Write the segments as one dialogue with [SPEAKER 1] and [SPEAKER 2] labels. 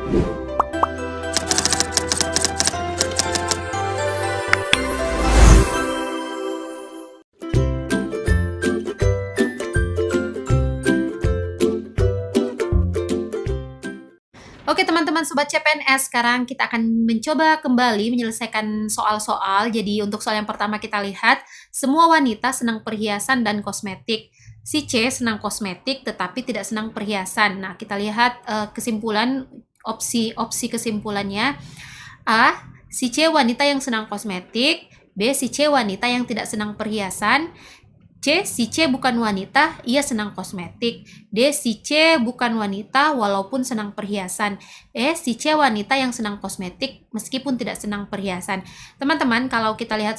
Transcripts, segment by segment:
[SPEAKER 1] Oke teman-teman Sobat CPNS, sekarang kita akan mencoba kembali menyelesaikan soal-soal. Jadi untuk soal yang pertama kita lihat, semua wanita senang perhiasan dan kosmetik. Si C senang kosmetik tetapi tidak senang perhiasan. Nah kita lihat kesimpulan, opsi kesimpulannya. A. Si C wanita yang senang kosmetik. B. Si C wanita yang tidak senang perhiasan. C. Si C bukan wanita, ia senang kosmetik. D. Si C bukan wanita walaupun senang perhiasan. E. Si C wanita yang senang kosmetik meskipun tidak senang perhiasan. Teman-teman, kalau kita lihat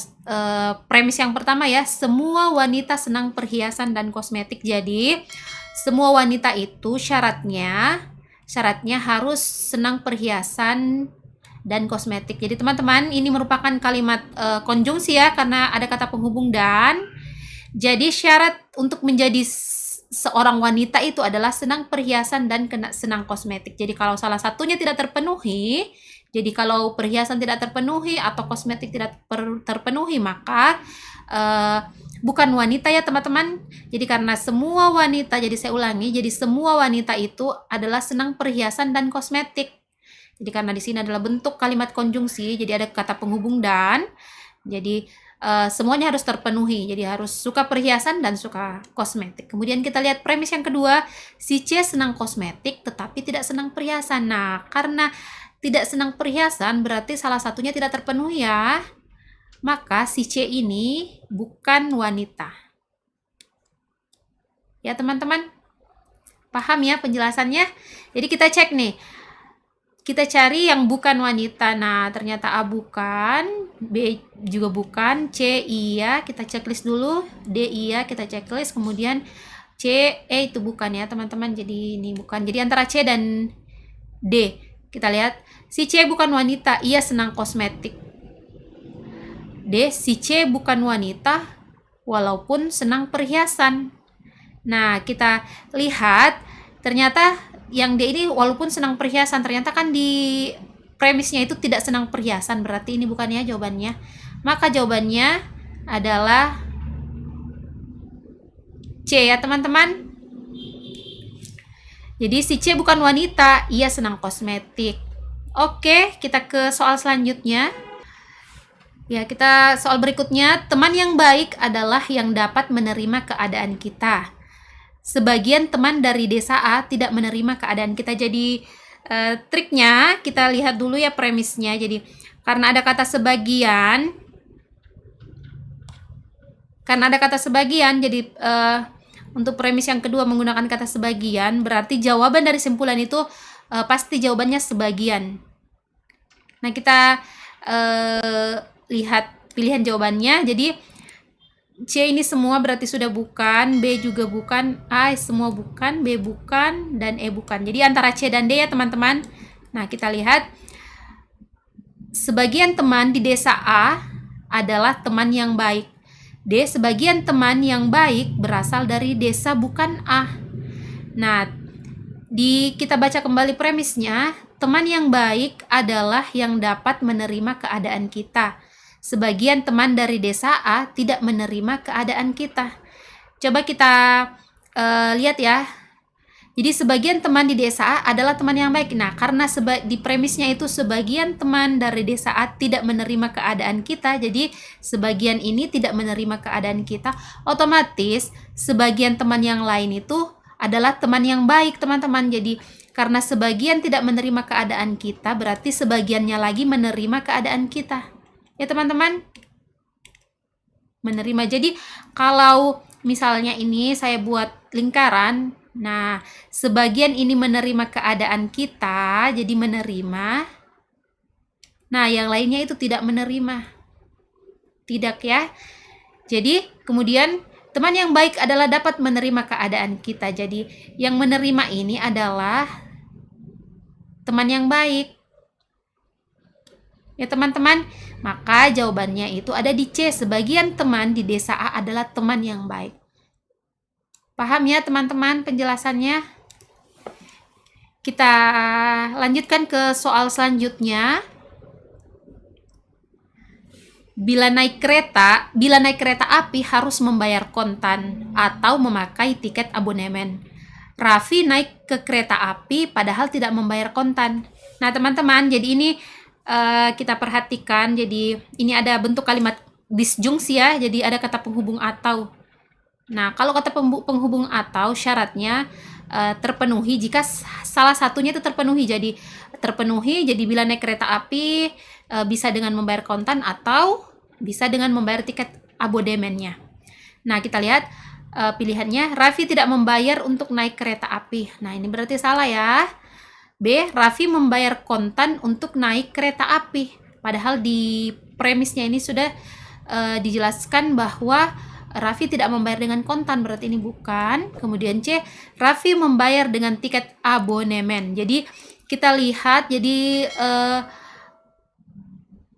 [SPEAKER 1] premis yang pertama ya, semua wanita senang perhiasan dan kosmetik. Jadi, semua wanita itu syaratnya harus senang perhiasan dan kosmetik. Jadi teman-teman, ini merupakan kalimat konjungsi ya, karena ada kata penghubung dan. Jadi syarat untuk menjadi seorang wanita itu adalah senang perhiasan dan senang kosmetik. Jadi kalau salah satunya tidak terpenuhi, jadi kalau perhiasan tidak terpenuhi atau kosmetik tidak terpenuhi, maka bukan wanita ya teman-teman. Jadi karena semua wanita, jadi saya ulangi, jadi semua wanita itu adalah senang perhiasan dan kosmetik. Jadi karena di sini adalah bentuk kalimat konjungsi, jadi ada kata penghubung dan. Jadi semuanya harus terpenuhi, jadi harus suka perhiasan dan suka kosmetik. Kemudian kita lihat premis yang kedua, si C senang kosmetik tetapi tidak senang perhiasan. Nah, karena tidak senang perhiasan berarti salah satunya tidak terpenuhi ya, maka si C ini bukan wanita. Ya teman-teman, paham ya penjelasannya? Jadi kita cek nih, kita cari yang bukan wanita. Nah, ternyata A bukan, B juga bukan, C iya, kita checklist dulu, D iya, kita checklist, kemudian C, E itu bukan ya teman-teman, jadi ini bukan. Jadi antara C dan D, kita lihat, si C bukan wanita, ia senang kosmetik. D, si C bukan wanita, walaupun senang perhiasan. Nah, kita lihat, ternyata yang D ini walaupun senang perhiasan, ternyata kan di premisnya itu tidak senang perhiasan, berarti ini bukan ya jawabannya. Maka jawabannya adalah C ya teman-teman. Jadi si C bukan wanita, ia senang kosmetik. Oke, kita ke soal selanjutnya. Ya, kita soal berikutnya, teman yang baik adalah yang dapat menerima keadaan kita. Sebagian teman dari desa A tidak menerima keadaan kita. Jadi triknya kita lihat dulu ya premisnya. Jadi karena ada kata sebagian, jadi untuk premis yang kedua menggunakan kata sebagian, berarti jawaban dari simpulan itu pasti jawabannya sebagian. Nah, kita lihat pilihan jawabannya. Jadi C ini semua berarti sudah bukan, B juga bukan, A semua bukan, B bukan, dan E bukan. Jadi antara C dan D ya teman-teman. Nah, kita lihat sebagian teman di desa A adalah teman yang baik. D, sebagian teman yang baik berasal dari desa bukan A. Nah, kita baca kembali premisnya, teman yang baik adalah yang dapat menerima keadaan kita. Sebagian teman dari desa A tidak menerima keadaan kita. Coba kita lihat ya. Jadi sebagian teman di desa A adalah teman yang baik. Nah, karena di premisnya itu sebagian teman dari desa A tidak menerima keadaan kita, jadi sebagian ini tidak menerima keadaan kita, otomatis sebagian teman yang lain itu adalah teman yang baik, teman-teman. Jadi karena sebagian tidak menerima keadaan kita, berarti sebagiannya lagi menerima keadaan kita. Ya teman-teman, menerima. Jadi kalau misalnya ini saya buat lingkaran, nah sebagian ini menerima keadaan kita, jadi menerima. Nah yang lainnya itu tidak menerima, tidak ya. Jadi kemudian teman yang baik adalah dapat menerima keadaan kita. Jadi yang menerima ini adalah teman yang baik. Ya teman-teman, maka jawabannya itu ada di C. Sebagian teman di desa A adalah teman yang baik. Paham ya teman-teman penjelasannya? Kita lanjutkan ke soal selanjutnya. Bila naik kereta api harus membayar kontan atau memakai tiket abonemen. Raffi naik ke kereta api padahal tidak membayar kontan. Nah, teman-teman, jadi ini kita perhatikan. Jadi ini ada bentuk kalimat disjungsi ya. Jadi ada kata penghubung atau. Nah, kalau kata penghubung atau syaratnya terpenuhi jika salah satunya itu terpenuhi. Jadi terpenuhi, jadi bila naik kereta api bisa dengan membayar kontan atau bisa dengan membayar tiket abonemennya. Nah, kita lihat pilihannya, Raffi tidak membayar untuk naik kereta api. Nah, ini berarti salah ya. B, Raffi membayar kontan untuk naik kereta api. Padahal di premisnya ini sudah dijelaskan bahwa Raffi tidak membayar dengan kontan, berarti ini bukan. Kemudian C, Raffi membayar dengan tiket abonemen. Jadi kita lihat, jadi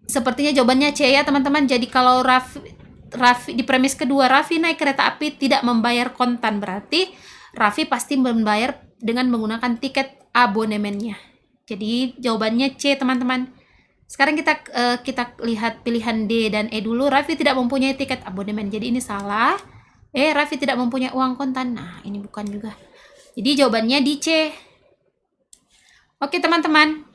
[SPEAKER 1] sepertinya jawabannya C ya teman-teman. Jadi kalau Raffi di premis kedua, Raffi naik kereta api tidak membayar kontan, berarti Raffi pasti membayar dengan menggunakan tiket abonemennya. Jadi jawabannya C teman-teman. Sekarang kita lihat pilihan D dan E dulu. Raffi tidak mempunyai tiket abonemen, jadi ini salah. Raffi tidak mempunyai uang kontan. Nah, ini bukan juga. Jadi jawabannya di C. Oke teman-teman,